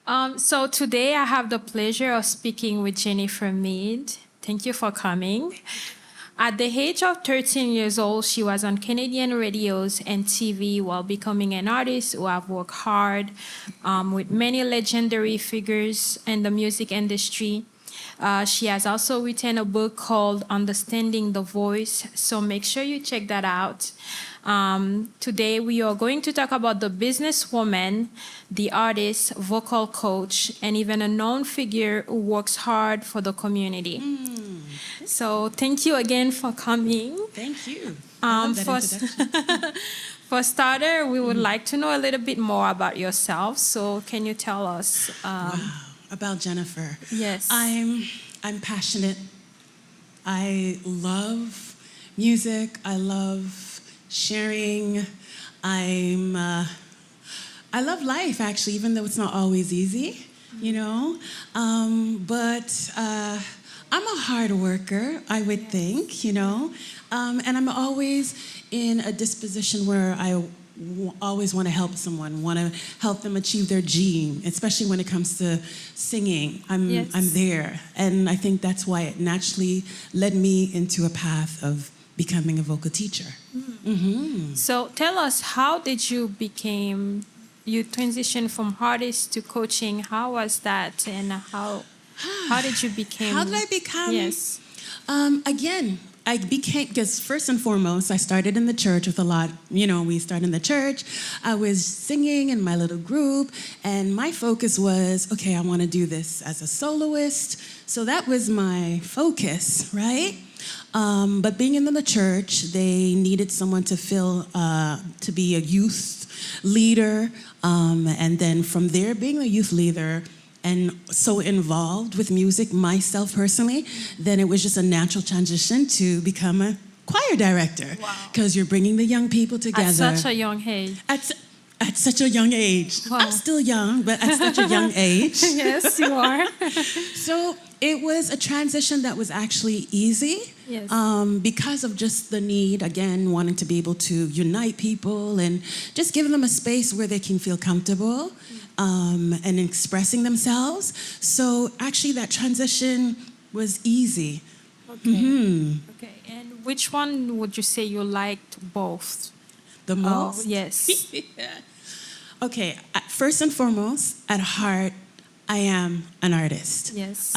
So today I have the pleasure of speaking with Jennifer Meade. Thank you for coming. At the age of 13 years old, she was on Canadian radios and TV while becoming an artist who have worked hard with many legendary figures in the music industry. She has also written a book called Understanding the Voice, so make sure you check that out. Today we are going to talk about the businesswoman, the artist, vocal coach, and even a known figure who works hard for the community. So thank you again for coming. Thank you. For starter, we would like to know a little bit more about yourself. So can you tell us? Wow. About Jennifer. Yes. I'm passionate. I love music. I love sharing. I love life, actually, even though it's not always easy, you know. But I'm a hard worker, I would think, you know. And I'm always in a disposition where I always want to help someone, want to help them achieve their dream, especially when it comes to singing. I'm there. And I think that's why it naturally led me into a path of becoming a vocal teacher. So tell us, how did you transition from artist to coaching? How was that, and how did you become? How did I become? Yes. Again, I became, because first and foremost, I started in the church with a lot, you know, we started in the church. I was singing in my little group, and my focus was, okay, I want to do this as a soloist. So that was my focus, right? But being in the church, they needed someone to to be a youth leader. And then from there, being a youth leader, and so involved with music myself personally, then it was just a natural transition to become a choir director. Because you're bringing the young people together. At such a young age. At such a young age. Wow. I'm still young, but at such a young age. Yes, you are. So it was a transition that was actually easy. Yes. Because of just the need, again, wanting to be able to unite people and just give them a space where they can feel comfortable. And expressing themselves. So actually that transition was easy. Okay. Okay. And which one would you say you liked both? The most? Yes. Okay, first and foremost, at heart, I am an artist. Yes.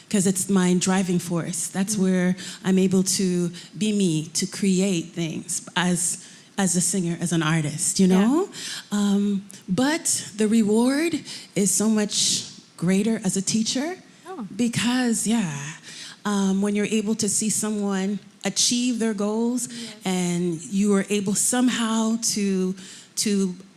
Because it's my driving force. That's where I'm able to be me, to create things as a singer, as an artist, you know? Yeah. But the reward is so much greater as a teacher because, when you're able to see someone achieve their goals and you are able somehow to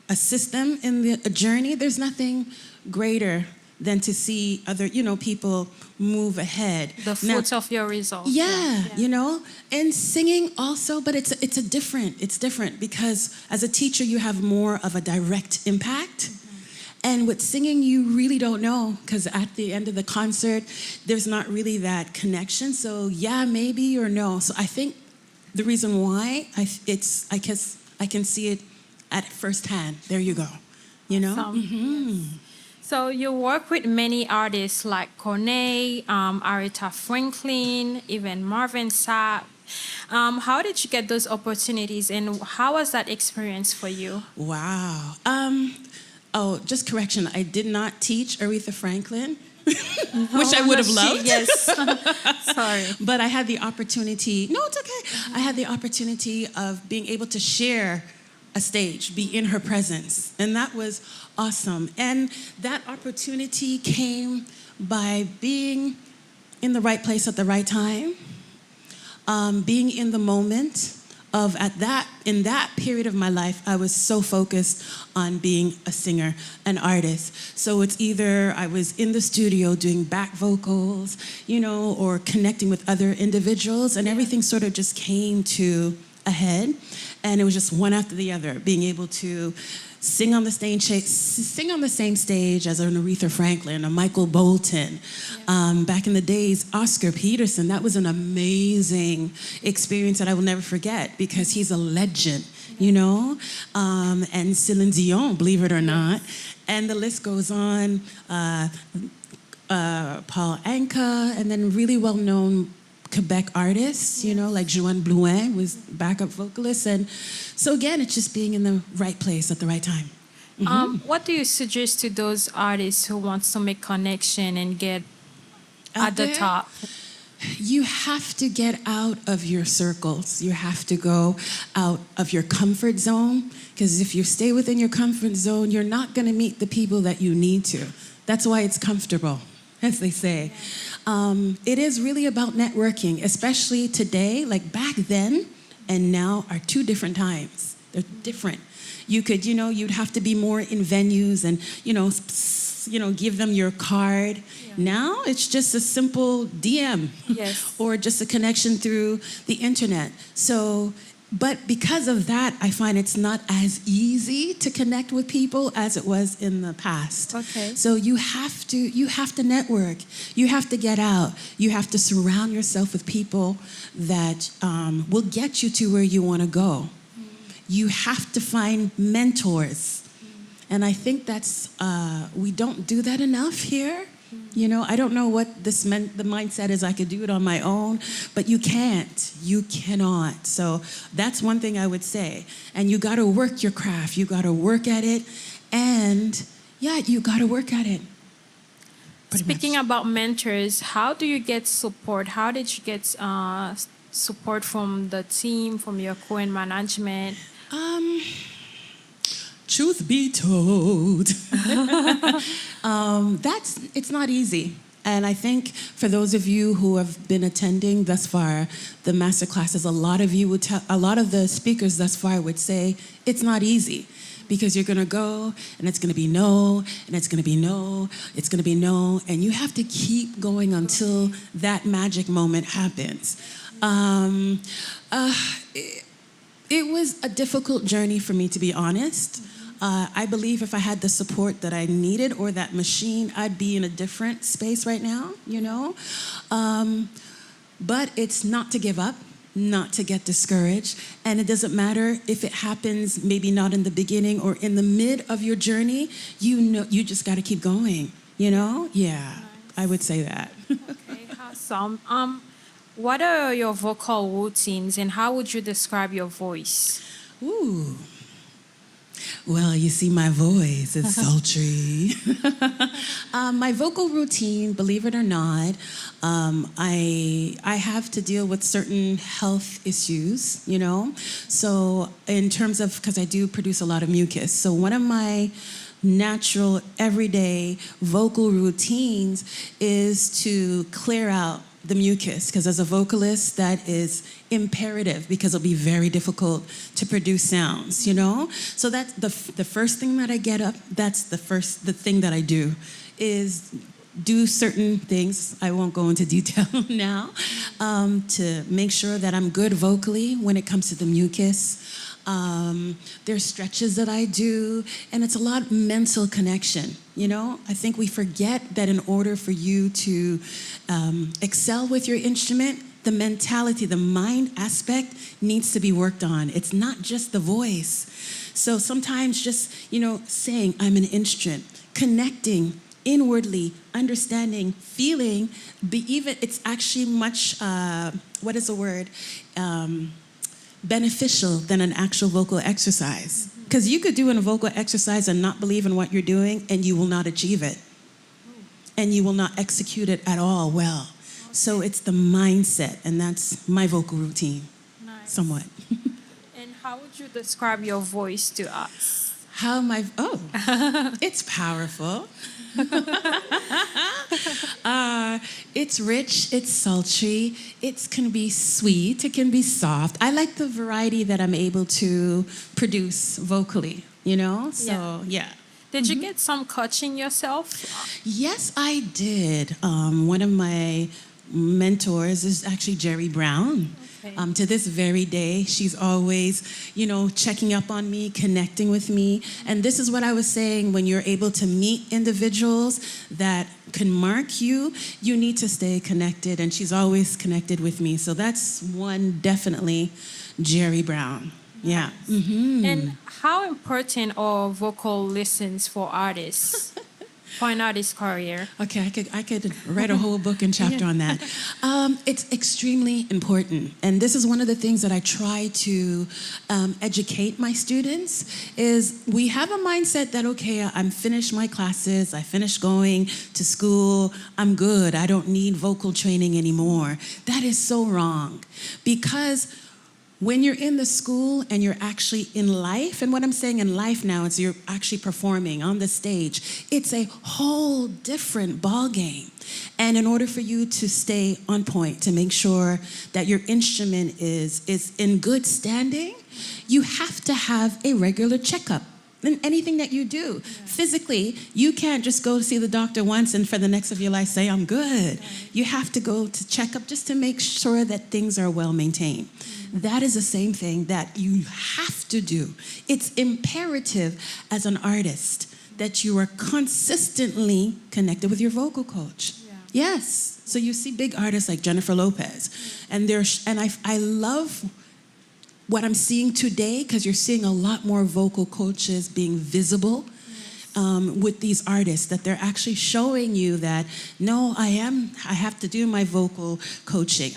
assist them in the journey, there's nothing greater than to see other, people move ahead. The fruits of your results. Yeah, you know, and singing also, but it's different because as a teacher you have more of a direct impact. And with singing, you really don't know, because at the end of the concert, there's not really that connection. So yeah, maybe or no. So I think the reason why I can see it at first hand. There you go. You know. Yes. So you work with many artists like Corneille, Aretha Franklin, even Marvin Sapp. How did you get those opportunities, and how was that experience for you? Wow. Just correction. I did not teach Aretha Franklin, which I would have loved. Yes. Sorry. But I had the opportunity. No, it's okay. I had the opportunity of being able to share a stage, be in her presence. And that was awesome. And that opportunity came by being in the right place at the right time, being in the moment of in that period of my life, I was so focused on being a singer, an artist. So it's either I was in the studio doing back vocals, or connecting with other individuals, and everything sort of just came to a head. And it was just one after the other, being able to sing on the same stage as an Aretha Franklin, a Michael Bolton. Back in the days, Oscar Peterson. That was an amazing experience that I will never forget because he's a legend, and Celine Dion, believe it or not. And the list goes on. Paul Anka, and then really well-known Quebec artists, you know, like Joanne Blouin was backup vocalist. And so again, it's just being in the right place at the right time. What do you suggest to those artists who want to make connection and get at the top? You have to get out of your circles. You have to go out of your comfort zone, because if you stay within your comfort zone, you're not going to meet the people that you need to. That's why it's comfortable, as they say. It is really about networking, especially today. Like back then and now are two different times. They're different. You could, you know, you'd have to be more in venues and, you know, give them your card. Yeah. Now it's just a simple DM. Yes. Or just a connection through the internet. So, but because of that, I find it's not as easy to connect with people as it was in the past. Okay. So you have to network. You have to get out. You have to surround yourself with people that will get you to where you want to go. You have to find mentors. And I think that's, we don't do that enough here. You know, I don't know what the mindset is. I could do it on my own, but you can't. You cannot. So that's one thing I would say. And you got to work your craft. You got to work at it. And yeah, you got to work at it. Speaking about mentors, how do you get support? How did you get support from the team, from your co-and management? Truth be told, it's not easy. And I think for those of you who have been attending thus far, the Masterclasses, a lot of the speakers thus far would say it's not easy, because you're going to go and it's going to be no, and it's going to be no, it's going to be no, and you have to keep going until that magic moment happens. It was a difficult journey for me, to be honest. I believe if I had the support that I needed, or that machine, I'd be in a different space right now, you know? But it's not to give up, not to get discouraged. And it doesn't matter if it happens maybe not in the beginning or in the mid of your journey, you know, you just got to keep going, you know? Yeah, nice. I would say that. Okay, awesome. What are your vocal routines, and how would you describe your voice? Ooh. Well, you see, my voice is sultry. My vocal routine, believe it or not, I have to deal with certain health issues, you know? So in terms of, because I do produce a lot of mucus, so one of my natural, everyday vocal routines is to clear out the mucus, because as a vocalist, that is imperative, because it'll be very difficult to produce sounds, you know? So that's the first thing that I get up, that's the thing that I do, is do certain things, I won't go into detail now, to make sure that I'm good vocally when it comes to the mucus. There's stretches that I do, and it's a lot of mental connection, you know? I think we forget that in order for you to excel with your instrument, the mentality, the mind aspect needs to be worked on. It's not just the voice. So sometimes just, you know, saying I'm an instrument, connecting inwardly, understanding, feeling, it's actually much, beneficial than an actual vocal exercise. Because you could do a vocal exercise and not believe in what you're doing, and you will not achieve it. And you will not execute it at all well. Okay. So it's the mindset, and that's my vocal routine, nice. Somewhat. And how would you describe your voice to us? It's powerful. It's rich, it's sultry, it can be sweet, it can be soft. I like the variety that I'm able to produce vocally, you know? So, yeah. Did you get some coaching yourself? Yes, I did. One of my mentors is actually Jerry Brown. Okay. To this very day, she's always, you know, checking up on me, connecting with me. And this is what I was saying, when you're able to meet individuals that can mark you, you need to stay connected. And she's always connected with me. So that's one, definitely, Jerry Brown. Yeah. And how important are vocal lessons for artists, for an artist's career? Okay, I could write a whole book and chapter on that. It's extremely important, and this is one of the things that I try to educate my students. Is we have a mindset that okay, I'm finished my classes, I finished going to school, I'm good, I don't need vocal training anymore. That is so wrong, because when you're in the school and you're actually in life, and what I'm saying in life now is you're actually performing on the stage, it's a whole different ball game. And in order for you to stay on point, to make sure that your instrument is in good standing, you have to have a regular checkup. In anything that you do. Physically, you can't just go see the doctor once and for the next of your life say, I'm good. You have to go to check up just to make sure that things are well maintained. That is the same thing that you have to do. It's imperative as an artist that you are consistently connected with your vocal coach. Yes. So you see big artists like Jennifer Lopez, and I love what I'm seeing today, because you're seeing a lot more vocal coaches being visible with these artists, that they're actually showing you that, no, I have to do my vocal coaching,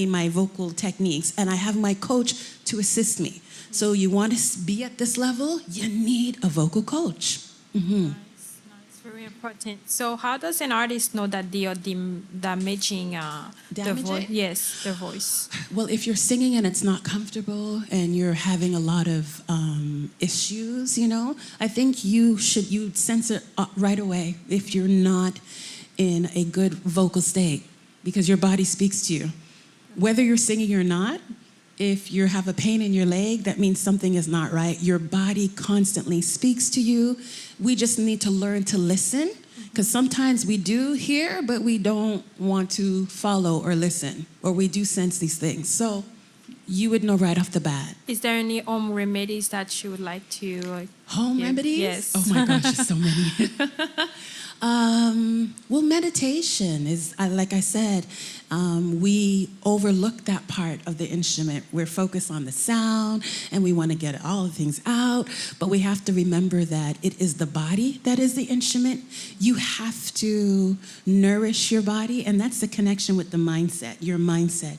my vocal techniques, and I have my coach to assist me. So you want to be at this level, you need a vocal coach. Mm-hmm. Nice, very important. So how does an artist know that they are damaging the voice? Yes, the voice. Well, if you're singing and it's not comfortable and you're having a lot of issues, I think you'd sense it right away if you're not in a good vocal state, because your body speaks to you. Whether you're singing or not, if you have a pain in your leg, that means something is not right. Your body constantly speaks to you. We just need to learn to listen, because sometimes we do hear, but we don't want to follow or listen, or we do sense these things. So you would know right off the bat. Is there any home remedies that you would like to Home remedies? Yes. Oh my gosh, there's so many. Well, meditation is, like I said, we overlook that part of the instrument. We're focused on the sound, and we want to get all the things out, but we have to remember that it is the body that is the instrument. You have to nourish your body, and that's the connection with the mindset, your mindset.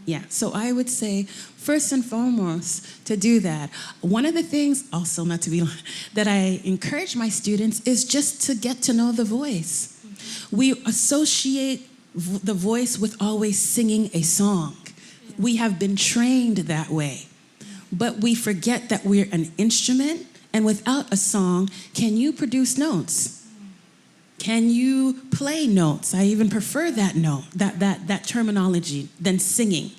Yeah, so I would say, first and foremost, to do that. One of the things, also not to be, that I encourage my students is just to get to know the voice. We associate the voice with always singing a song. We have been trained that way. But we forget that we're an instrument, and without a song, can you produce notes? Can you play notes? I even prefer that note, that terminology, than singing.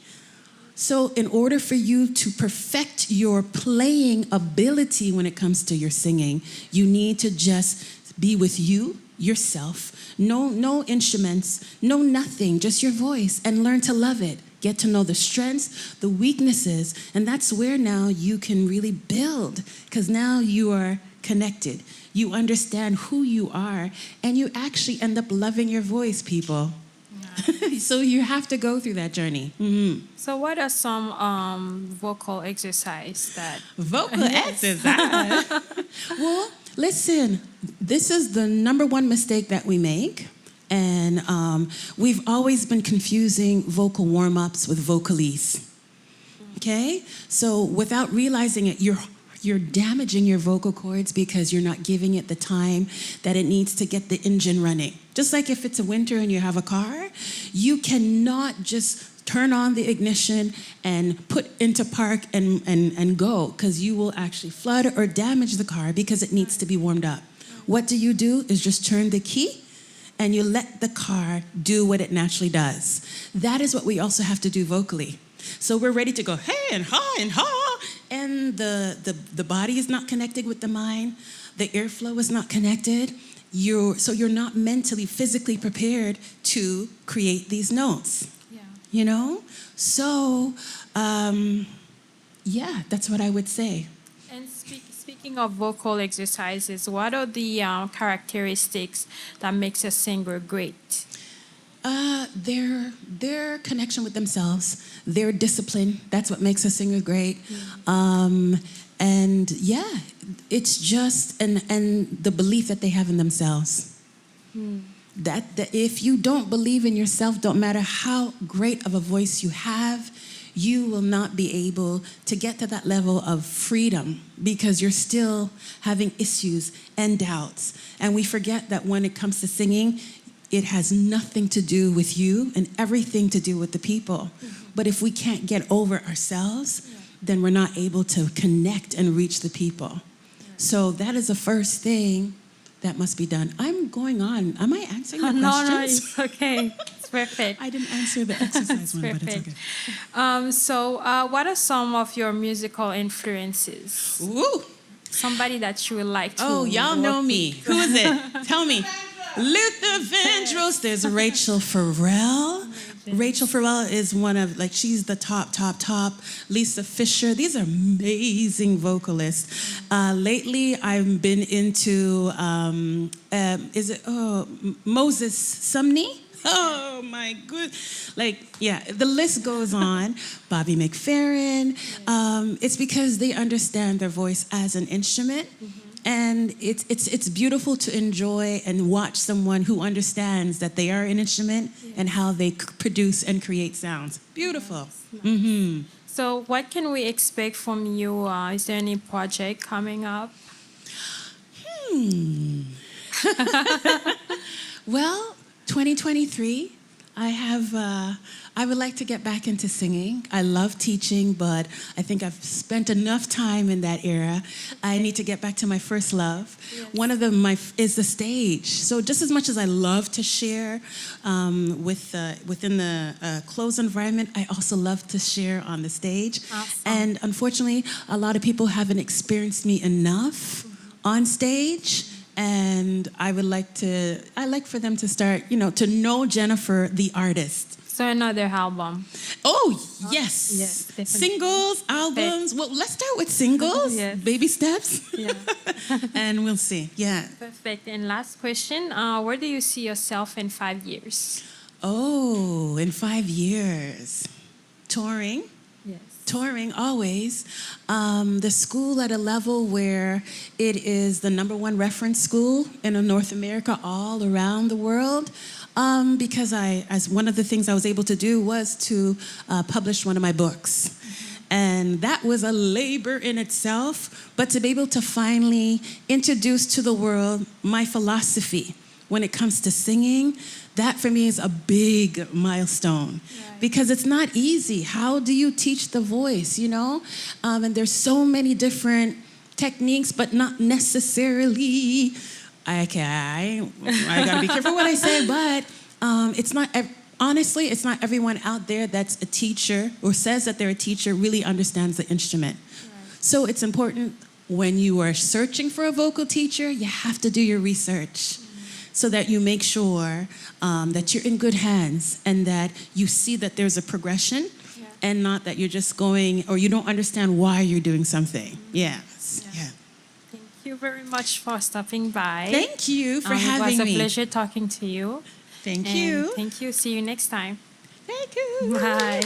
So in order for you to perfect your playing ability when it comes to your singing, you need to just be with you, yourself, no instruments, no nothing, just your voice, and learn to love it. Get to know the strengths, the weaknesses, and that's where now you can really build, because now you are connected. You understand who you are, and you actually end up loving your voice, people. Yeah. So you have to go through that journey. Mm-hmm. So what are some vocal exercise that... Vocal exercise? Well, listen, this is the number one mistake that we make. And we've always been confusing vocal warm-ups with vocalists. Okay? So without realizing it, you're damaging your vocal cords because you're not giving it the time that it needs to get the engine running. Just like if it's a winter and you have a car, you cannot just turn on the ignition and put into park and go, because you will actually flood or damage the car because it needs to be warmed up. What do is just turn the key and you let the car do what it naturally does. That is what we also have to do vocally. So we're ready to go, hey, and ha, and the body is not connected with the mind. The airflow is not connected. So you're not mentally, physically prepared to create these notes. Yeah. So, yeah, that's what I would say. And speaking of vocal exercises, what are the characteristics that makes a singer great? their connection with themselves, their discipline. That's what makes a singer great. And yeah, it's just and the belief that they have in themselves. That if you don't believe in yourself, don't matter how great of a voice you have, you will not be able to get to that level of freedom because you're still having issues and doubts. And we forget that when it comes to singing, it has nothing to do with you and everything to do with the people. But if we can't get over ourselves, then we're not able to connect and reach the people. So that is the first thing that must be done. I'm going on. Am I answering the questions? No, it's okay. It's perfect. I didn't answer the exercise one, but it's okay. So what are some of your musical influences? Ooh. Somebody that you would like to y'all know me. Who is it? Tell me. Luther Vandross. There's Rachel Farrell. Rachel Farrell is one of, she's the top. Lisa Fisher. These are amazing vocalists. Lately, I've been into, Moses Sumney? Oh, my good. The list goes on. Bobby McFerrin. It's because they understand their voice as an instrument. And it's beautiful to enjoy and watch someone who understands that they are an instrument and how they produce and create sounds. Beautiful. Nice. So what can we expect from you? Is there any project coming up? Well, 2023, I would like to get back into singing. I love teaching, but I think I've spent enough time in that era. I need to get back to my first love. Yes. One of them is the stage. So just as much as I love to share within the closed environment, I also love to share on the stage. Awesome. And unfortunately, a lot of people haven't experienced me enough on stage. And I like for them to start, to know Jennifer, the artist. So another album. Oh, yes. Yes, definitely. Singles, albums. Well, let's start with singles. Yes. Baby steps. Yeah. And we'll see. Yeah. Perfect. And last question, where do you see yourself in 5 years? Oh, in 5 years. Touring. Yes. Touring always. The school at a level where it is the #1 reference school in North America, all around the world. Because as one of the things I was able to do was to publish one of my books. And that was a labor in itself, but to be able to finally introduce to the world my philosophy when it comes to singing, that for me is a big milestone. Right. Because it's not easy. How do you teach the voice, And there's so many different techniques, but not necessarily... I gotta be careful what I say, but it's not, honestly, it's not everyone out there that's a teacher or says that they're a teacher really understands the instrument. Right. So it's important when you are searching for a vocal teacher, you have to do your research so that you make sure that you're in good hands and that you see that there's a progression and not that you're just going or you don't understand why you're doing something. Yeah. Thank you very much for stopping by. Thank you for having me. It was a pleasure talking to you. Thank you. Thank you. See you next time. Thank you. Bye.